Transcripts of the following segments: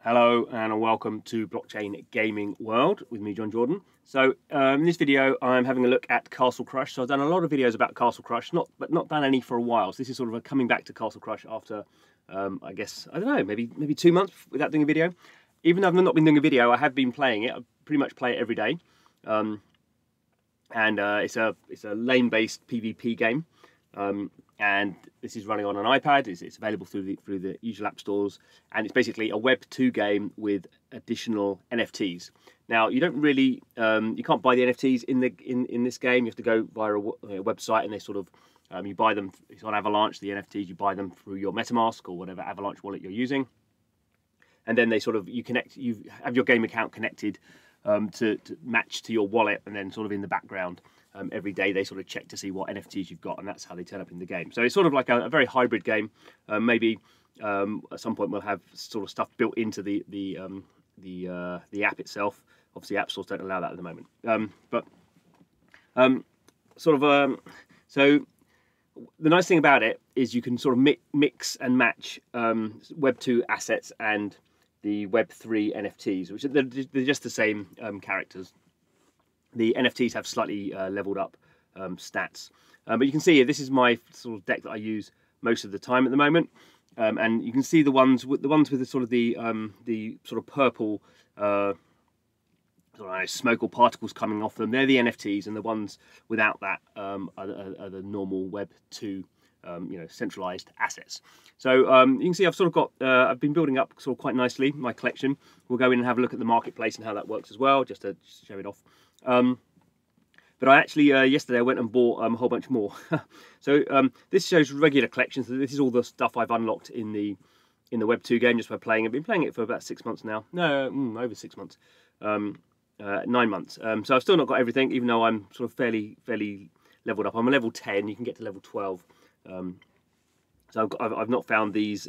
Hello and welcome to Blockchain Gaming World with me, John Jordan. So in this video, I'm having a look at Castle Crush. So I've done a lot of videos about Castle Crush, but not done any for a while. So this is sort of a coming back to Castle Crush after, I guess, I don't know, maybe 2 months without doing a video. Even though I've not been doing a video, I have been playing it. I pretty much play it every day, it's a lane-based PvP game. And this is running on an iPad. It's available through the usual app stores, and it's basically a Web 2 game with additional NFTs. Now, you don't really, you can't buy the NFTs in this game. You have to go via a website, and they sort of you buy them. It's on Avalanche. The NFTs, you buy them through your MetaMask or whatever Avalanche wallet you're using, and then they sort of you have your game account connected to match to your wallet, and then sort of in the background. Every day they sort of check to see what NFTs you've got, and that's how they turn up in the game. So it's sort of like a very hybrid game. Maybe at some point we'll have sort of stuff built into the app itself. Obviously, app stores don't allow that at the moment. So the nice thing about it is you can sort of mix and match Web 2 assets and the Web 3 NFTs, which they're just the same characters. The NFTs have slightly leveled up stats, but you can see here this is my sort of deck that I use most of the time at the moment, and you can see the ones with the sort of the sort of purple smoke or particles coming off them. They're the NFTs, and the ones without that are the normal Web 2 centralized assets. So you can see I've sort of got I've been building up sort of quite nicely my collection. We'll go in and have a look at the marketplace and how that works as well, just to show it off. But I actually yesterday I went and bought a whole bunch more. So this shows regular collections. So this is all the stuff I've unlocked in the Web 2 game just by playing. I've been playing it for about 6 months now. No, over 6 months, 9 months. So I've still not got everything, even though I'm sort of fairly leveled up. I'm a level 10. You can get to level 12. So I've not found these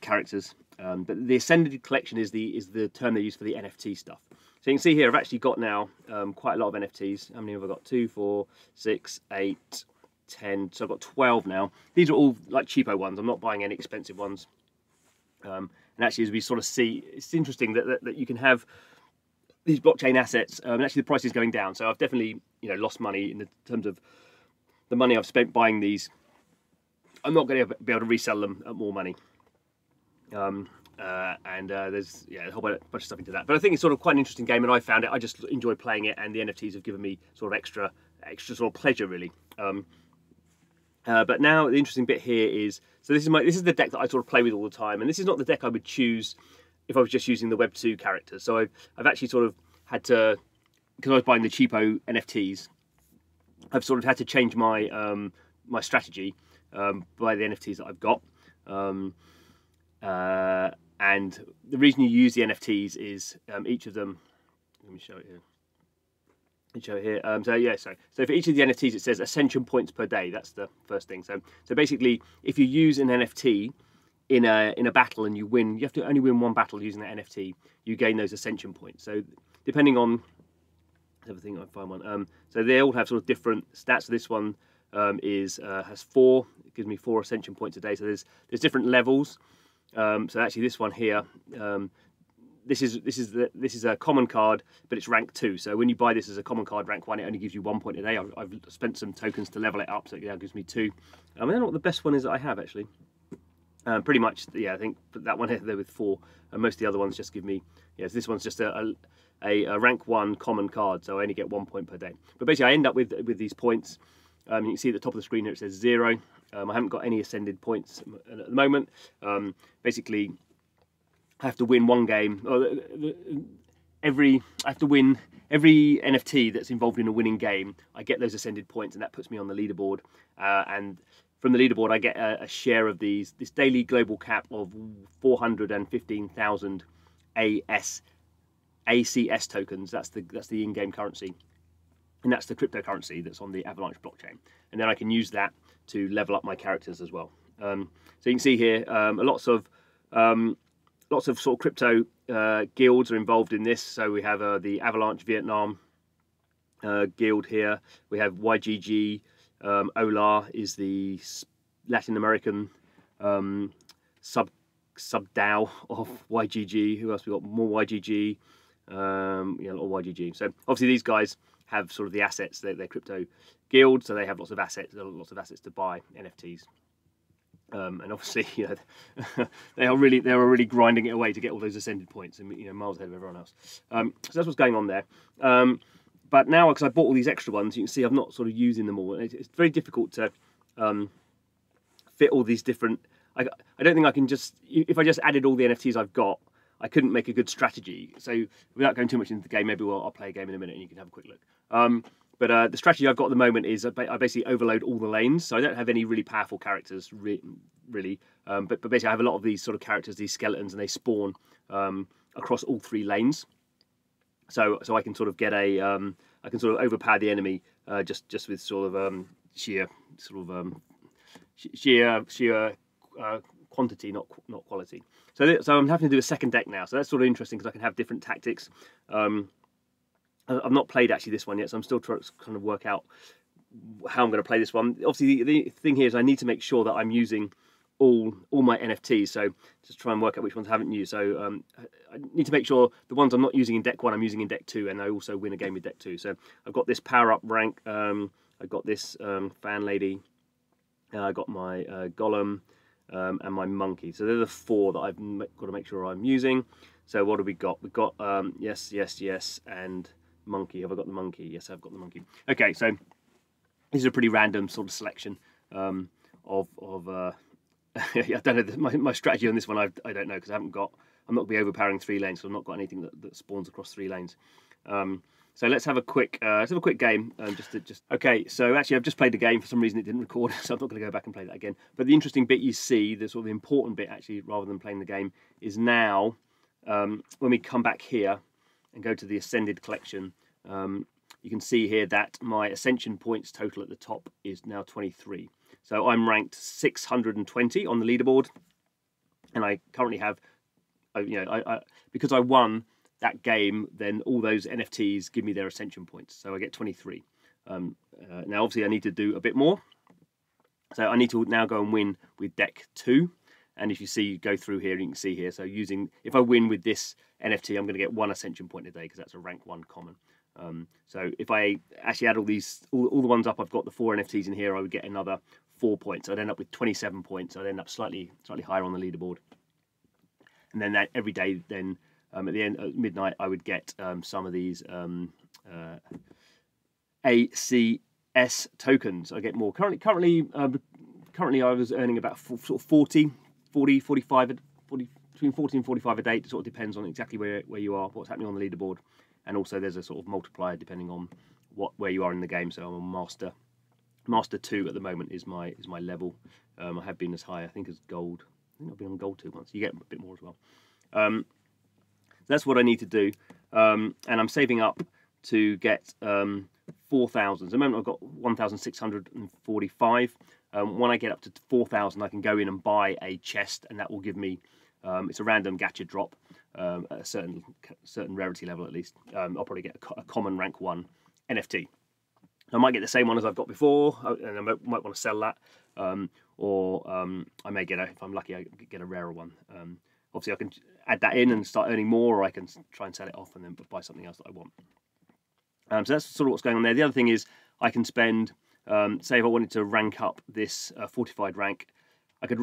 characters, but the Ascended Collection is the term they use for the NFT stuff. So you can see here I've actually got now quite a lot of NFTs. How many have I got? 2, 4, 6, 8, 10. So I've got 12 now. These are all like cheapo ones. I'm not buying any expensive ones. And actually, as we sort of see, it's interesting that you can have these blockchain assets, and actually the price is going down. So I've definitely lost money in terms of the money I've spent buying these. I'm not going to be able to resell them at more money. There's a whole bunch of stuff into that. But I think it's sort of quite an interesting game, and I found it. I just enjoy playing it, and the NFTs have given me sort of extra sort of pleasure, really. But now the interesting bit here is, so this is the deck that I sort of play with all the time, and this is not the deck I would choose if I was just using the Web 2 characters. So I've actually sort of had to, because I was buying the cheapo NFTs, I've sort of had to change my my strategy by the NFTs that I've got. And the reason you use the NFTs is each of them. Let me show it here. So for each of the NFTs, it says ascension points per day. That's the first thing. So basically, if you use an NFT in a battle and you win, you have to only win one battle using that NFT. You gain those ascension points. So depending on everything, I find one. So they all have sort of different stats. So this one has 4. It gives me 4 ascension points a day. So there's different levels. So actually, this one here, this is a common card, but it's rank 2. So when you buy this as a common card, rank 1, it only gives you 1 point a day. I've spent some tokens to level it up, so it now gives me 2. I don't know what the best one is that I have actually. Pretty much, yeah. I think that one there with 4, and most of the other ones just give me. Yes, this one's just a rank 1 common card, so I only get 1 point per day. But basically, I end up with these points. You can see at the top of the screen here it says 0. I haven't got any ascended points at the moment. Basically, I have to win one game. I have to win every NFT that's involved in a winning game. I get those ascended points, and that puts me on the leaderboard. And from the leaderboard, I get a share of this daily global cap of 415,000 ACS tokens. That's the in-game currency. And that's the cryptocurrency that's on the Avalanche blockchain. And then I can use that to level up my characters as well. So you can see here, lots of sort of crypto guilds are involved in this. So we have the Avalanche Vietnam guild here. We have YGG. Ola is the Latin American sub DAO of YGG. Who else we got? More YGG. Yeah, a lot of YGG. So obviously these guys have sort of the assets. They're crypto guild, so they have lots of assets. Lots of assets to buy NFTs. And obviously, you know, they are really grinding it away to get all those ascended points, and you know, miles ahead of everyone else. So that's what's going on there. But now, because I bought all these extra ones, you can see I'm not sort of using them all. It's very difficult to fit all these different. I don't think I can just, if I just added all the NFTs I've got, I couldn't make a good strategy. So without going too much into the game, maybe I'll play a game in a minute and you can have a quick look. But the strategy I've got at the moment is I basically overload all the lanes, so I don't have any really powerful characters, really. But basically I have a lot of these sort of characters, these skeletons, and they spawn across all 3 lanes. So I can sort of get a, I can sort of overpower the enemy just with sort of sheer quantity, not quality. So I'm having to do a second deck now. So that's sort of interesting because I can have different tactics. I've not played actually this one yet, so I'm still trying to kind of work out how I'm going to play this one. Obviously, the thing here is I need to make sure that I'm using all my NFTs. So just try and work out which ones I haven't used. So I need to make sure the ones I'm not using in deck 1, I'm using in deck 2, and I also win a game with deck 2. So I've got this power up rank. I've got this fan lady. I got my golem and my monkey. So they're the 4 that I've got to make sure I'm using. So what have we got? We've got yes, and monkey. Have I got the monkey? Yes, I've got the monkey. Okay, so this is a pretty random sort of selection of I don't know my strategy on this one. I don't know because I'm not going to be overpowering 3 lanes, so I've not got anything that spawns across 3 lanes. So let's have a quick game. Okay. So actually, I've just played the game. For some reason, it didn't record, so I'm not going to go back and play that again. But the interesting bit you see, the sort of important bit actually, rather than playing the game, is now when we come back here and go to the Ascended collection. You can see here that my Ascension points total at the top is now 23. So I'm ranked 620 on the leaderboard, and I currently have, because I won that game, then all those NFTs give me their Ascension points, so I get 23. Now, obviously, I need to do a bit more, so I need to now go and win with deck 2. And if you see, go through here, you can see here. So if I win with this NFT, I'm going to get 1 Ascension point a day because that's a rank 1 common. So if I actually add all the ones up, I've got the 4 NFTs in here, I would get another 4 points. I'd end up with 27 points. I'd end up slightly higher on the leaderboard. And then that every day, then at the end at midnight, I would get some of these ACS tokens. I get more. Currently, I was earning about sort of 40, 45, between 40 and 45 a day. It sort of depends on exactly where you are, what's happening on the leaderboard. And also there's a sort of multiplier depending on where you are in the game. So I'm a master 2 at the moment is my level. I have been as high, I think, as gold. I think I've been on gold 2 once. You get a bit more as well. That's what I need to do. And I'm saving up to get 4,000. At the moment I've got 1,645. When I get up to 4,000, I can go in and buy a chest, and that will give me, it's a random gacha drop, at a certain rarity level at least. I'll probably get a common rank 1 NFT. I might get the same one as I've got before, and I might want to sell that, or I may get if I'm lucky, I get a rarer one. Obviously, I can add that in and start earning more, or I can try and sell it off and then buy something else that I want. So that's sort of what's going on there. The other thing is I can spend, say if I wanted to rank up this fortified rank, I could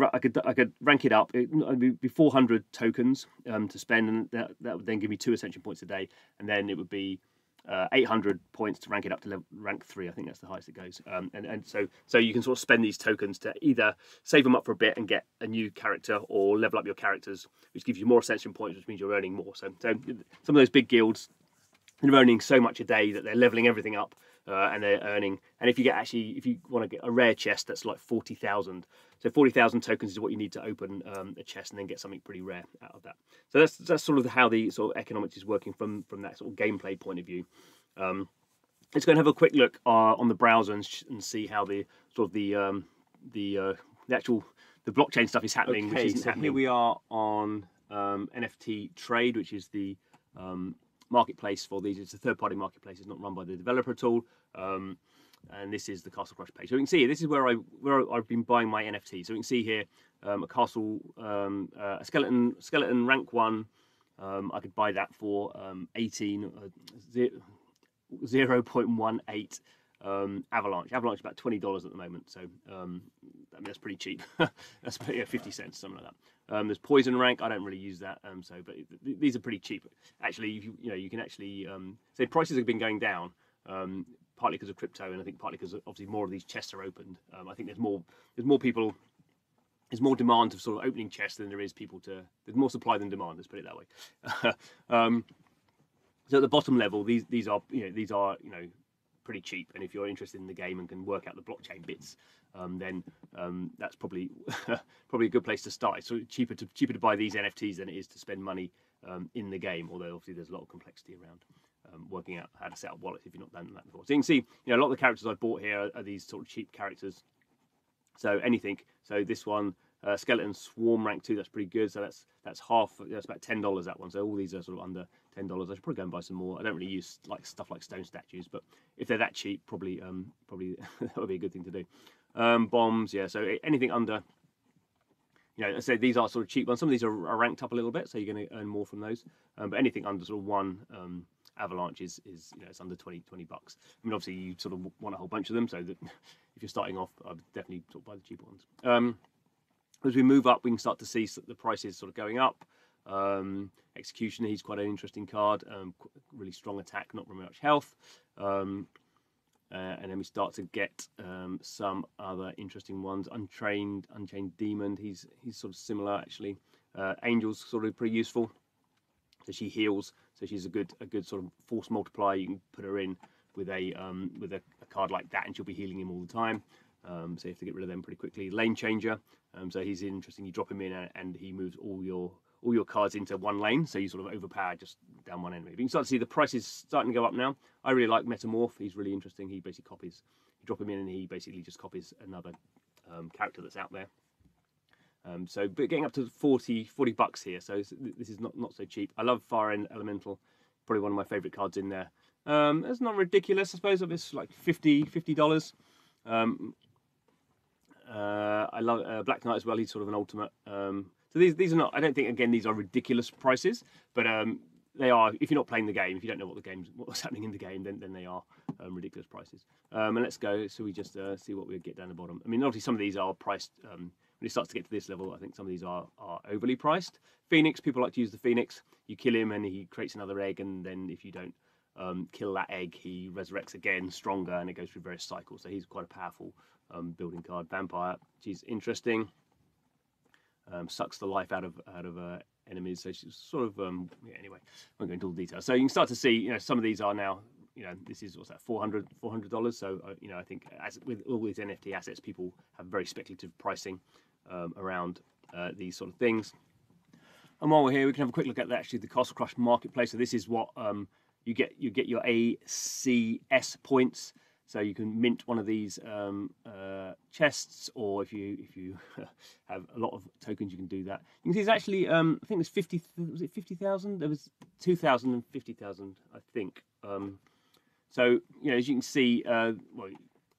rank it up. It would be 400 tokens to spend, and that would then give me 2 Ascension points a day, and then it would be 800 points to rank it up to rank 3. I think that's the highest it goes. And so you can sort of spend these tokens to either save them up for a bit and get a new character, or level up your characters, which gives you more Ascension points, which means you're earning more. So some of those big guilds, they're earning so much a day that they're leveling everything up, and they're earning. And if you want to get a rare chest, that's like 40,000. So 40,000 tokens is what you need to open a chest and then get something pretty rare out of that. So that's sort of how the sort of economics is working from that sort of gameplay point of view. Let's go and have a quick look on the browser and see how the sort of the blockchain stuff is happening. Okay, which isn't so happening. here we are on NFT Trade, which is the marketplace for these. It's a third-party marketplace. It's not run by the developer at all. and this is the Castle Crush page. So we can see this is where I've been buying my NFT. So we can see here a castle, a skeleton rank 1. I could buy that for 0.18 avalanche. Avalanche is about $20 at the moment, so I mean that's pretty cheap. That's 50 cents, something like that. There's poison rank. I don't really use that, but these are pretty cheap. Actually, you can actually say prices have been going down, partly because of crypto, and I think partly because obviously more of these chests are opened. I think there's more people. There's more demand of sort of opening chests than there is people to. There's more supply than demand. Let's put it that way. So at the bottom level, these are pretty cheap, and if you're interested in the game and can work out the blockchain bits, then that's probably probably a good place to start. It's sort of cheaper to buy these NFTs than it is to spend money in the game. Although obviously there's a lot of complexity around working out how to set up wallets if you've not done that before. So you can see, a lot of the characters I bought here are these sort of cheap characters. So anything. So this one, Skeleton Swarm rank 2, that's pretty good. So that's half. That's about $10 that one. So all these are sort of under $10. I should probably go and buy some more. I don't really use stuff like stone statues, but if they're that cheap, probably that would be a good thing to do. Bombs, yeah. So anything under, I say these are sort of cheap ones. Some of these are ranked up a little bit, so you're going to earn more from those. But anything under sort of 1 avalanche is it's under 20 bucks. I mean, obviously you sort of want a whole bunch of them, so that if you're starting off, I'd definitely sort of buy the cheaper ones. As we move up, we can start to see the prices sort of going up. Executioner, he's quite an interesting card. Really strong attack, not very much health. And then we start to get some other interesting ones. Unchained Demon, he's sort of similar actually. Angel's sort of pretty useful. So she heals, so she's a good sort of force multiplier. You can put her in with a card like that, and she'll be healing him all the time. So you have to get rid of them pretty quickly. Lane Changer, so he's interesting. You drop him in, and he moves all your cards into one lane, so you sort of overpower just down one enemy. But you can start to see the prices starting to go up now. I really like Metamorph. He's really interesting. He basically copies. You drop him in, and he basically just copies another character that's out there. So but getting up to 40 bucks here, so this is not so cheap. I love Fire End Elemental, probably one of my favorite cards in there. It's not ridiculous, I suppose. It's like $50. I love Black Knight as well. He's sort of an ultimate. So these are not. I don't think, again, these are ridiculous prices, but they are. If you're not playing the game, if you don't know what's happening in the game, then they are ridiculous prices. And let's go. So we just see what we get down the bottom. I mean, obviously some of these are priced. When it starts to get to this level, I think some of these are overly priced. Phoenix, people like to use the Phoenix. You kill him and he creates another egg, and then if you don't kill that egg, he resurrects again, stronger, and it goes through various cycles. So he's quite a powerful building card. Vampire, she's interesting. Sucks the life out of enemies. So she's sort of anyway, I won't go into all the details. So you can start to see, some of these are now. This is what's that, $400. So I think as with all these NFT assets, people have very speculative pricing around these sort of things. And while we're here, we can have a quick look at actually the Castle Crush marketplace. So this is what you get your ACS points. So you can mint one of these chests, or if you have a lot of tokens, you can do that. You can see it's actually I think there's 50,000. There was 2,000 and 50,000, I think. So as you can see,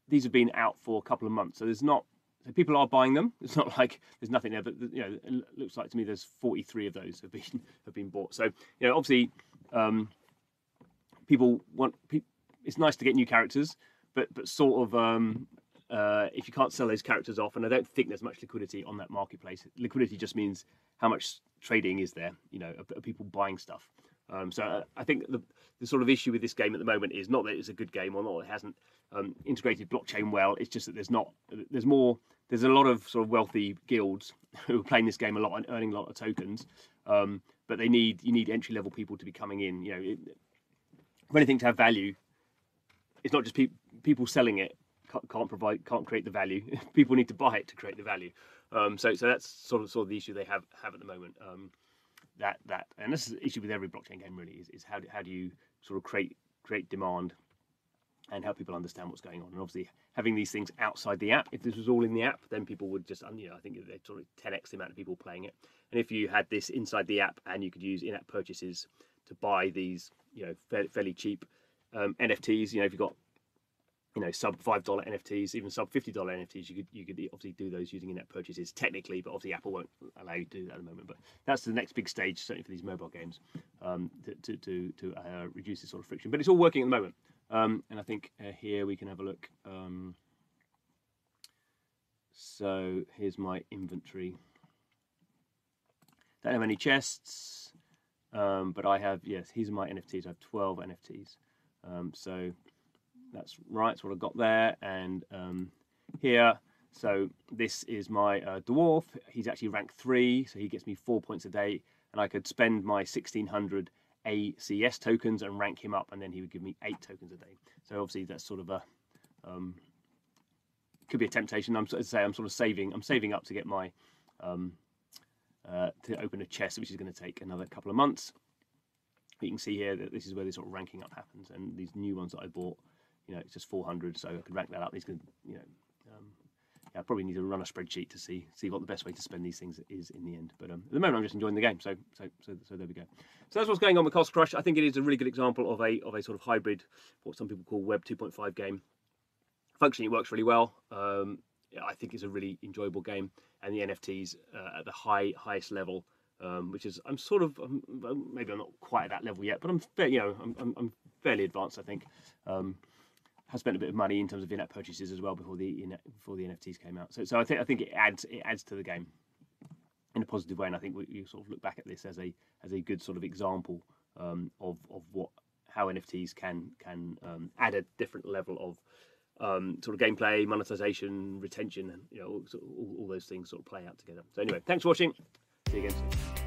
these have been out for a couple of months. So so people are buying them. It's not like there's nothing there, but it looks like to me there's 43 of those have been bought. So obviously people want. It's nice to get new characters, but sort of if you can't sell those characters off, and I don't think there's much liquidity on that marketplace. Liquidity just means how much trading is there. Are people buying stuff? So I think the sort of issue with this game at the moment is not that it's a good game or not that it hasn't integrated blockchain well. It's just that there's a lot of sort of wealthy guilds who are playing this game a lot and earning a lot of tokens, but you need entry level people to be coming in. For anything to have value, it's not just people selling it can't create the value. People need to buy it to create the value. So that's sort of the issue they have at the moment. And this is the issue with every blockchain game really is how do you sort of create demand and help people understand what's going on. And obviously having these things outside the app, if this was all in the app, then people would just I think they'd sort of 10x the amount of people playing it. And if you had this inside the app and you could use in-app purchases to buy these fairly cheap NFTs, if you've got you know, sub $5 NFTs, even sub $50 NFTs. You could obviously do those using in-app purchases technically, but obviously Apple won't allow you to do that at the moment. But that's the next big stage, certainly for these mobile games, to reduce this sort of friction. But it's all working at the moment, and I think here we can have a look. So here's my inventory. Don't have any chests, but I have, yes, here's my NFTs. I have 12 NFTs. So that's right, that's what I've got there. And here, so this is my dwarf. He's actually rank 3, so he gets me 4 points a day. And I could spend my 1600 ACS tokens and rank him up, and then he would give me 8 tokens a day. So obviously that's sort of a could be a temptation. I'm sort of saving up to get my to open a chest, which is going to take another couple of months. But you can see here that this is where this sort of ranking up happens, and these new ones that I bought, you know, it's just 400, so I could rank that up. These can, you know, yeah, I probably need to run a spreadsheet to see what the best way to spend these things is in the end. But at the moment, I'm just enjoying the game. So there we go. So that's what's going on with Castle Crush. I think it is a really good example of a sort of hybrid, what some people call Web 2.5 game. Functionally, it works really well. Yeah, I think it's a really enjoyable game, and the NFTs at the highest level, which is maybe I'm not quite at that level yet, but I'm fairly advanced. I think. Has spent a bit of money in terms of in-app purchases as well before the NFTs came out. So I think it adds to the game in a positive way, and I think you sort of look back at this as a good sort of example of how NFTs can add a different level of sort of gameplay, monetization, retention, and all those things sort of play out together. So anyway, thanks for watching. See you again soon.